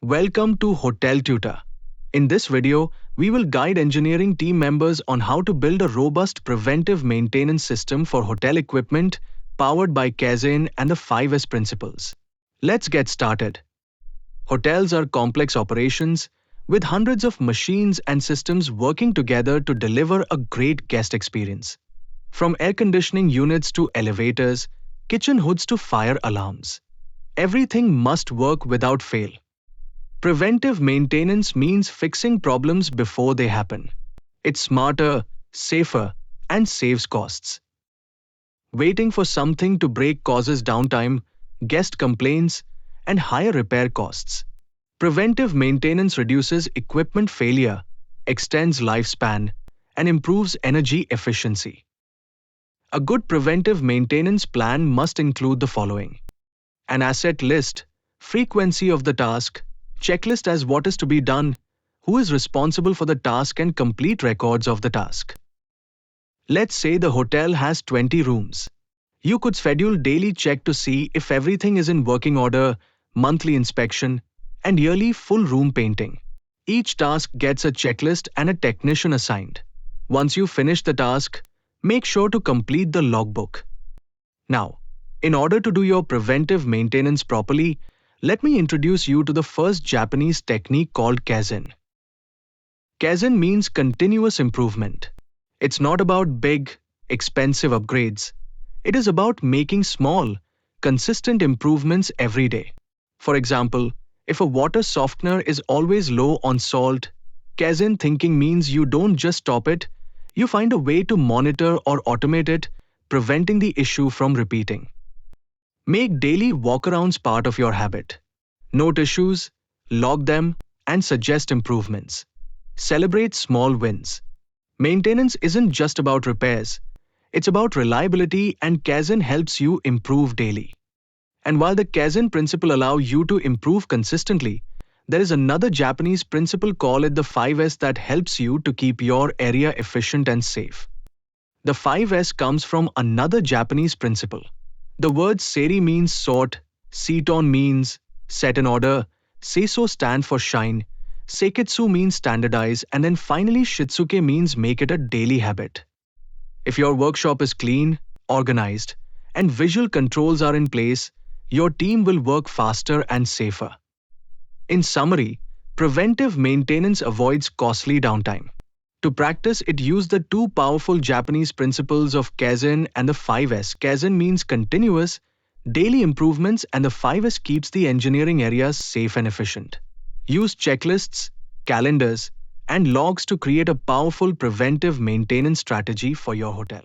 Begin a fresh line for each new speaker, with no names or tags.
Welcome to Hoteltutor. In this video, we will guide engineering team members on how to build a robust preventive maintenance system for hotel equipment powered by Kaizen and the 5S principles. Let's get started. Hotels are complex operations with hundreds of machines and systems working together to deliver a great guest experience. From air conditioning units to elevators, kitchen hoods to fire alarms, everything must work without fail. Preventive maintenance means fixing problems before they happen. It's smarter, safer, and saves costs. Waiting for something to break causes downtime, guest complaints, and higher repair costs. Preventive maintenance reduces equipment failure, extends lifespan, and improves energy efficiency. A good preventive maintenance plan must include the following: an asset list, frequency of the task, checklist as what is to be done, who is responsible for the task, and complete records of the task. Let's say the hotel has 20 rooms. You could schedule daily check to see if everything is in working order, monthly inspection, and yearly full room painting. Each task gets a checklist and a technician assigned. Once you finish the task, make sure to complete the logbook. Now, in order to do your preventive maintenance properly, let me introduce you to the first Japanese technique called Kaizen. Kaizen means continuous improvement. It's not about big, expensive upgrades. It is about making small, consistent improvements every day. For example, if a water softener is always low on salt, Kaizen thinking means you don't just stop it, you find a way to monitor or automate it, preventing the issue from repeating. Make daily walkarounds part of your habit. Note issues, log them, and suggest improvements. Celebrate small wins. Maintenance isn't just about repairs. It's about reliability, and Kaizen helps you improve daily. And while the Kaizen principle allows you to improve consistently, there is another Japanese principle called it the 5S that helps you to keep your area efficient and safe. The 5S comes from another Japanese principle. The word seri means sort, seton means set in order, seiso stand for shine, seiketsu means standardize, and then finally shitsuke means make it a daily habit. If your workshop is clean, organized, and visual controls are in place, your team will work faster and safer. In summary, preventive maintenance avoids costly downtime. To practice it, use the two powerful Japanese principles of Kaizen and the 5S. Kaizen means continuous, daily improvements, and the 5S keeps the engineering areas safe and efficient. Use checklists, calendars, and logs to create a powerful preventive maintenance strategy for your hotel.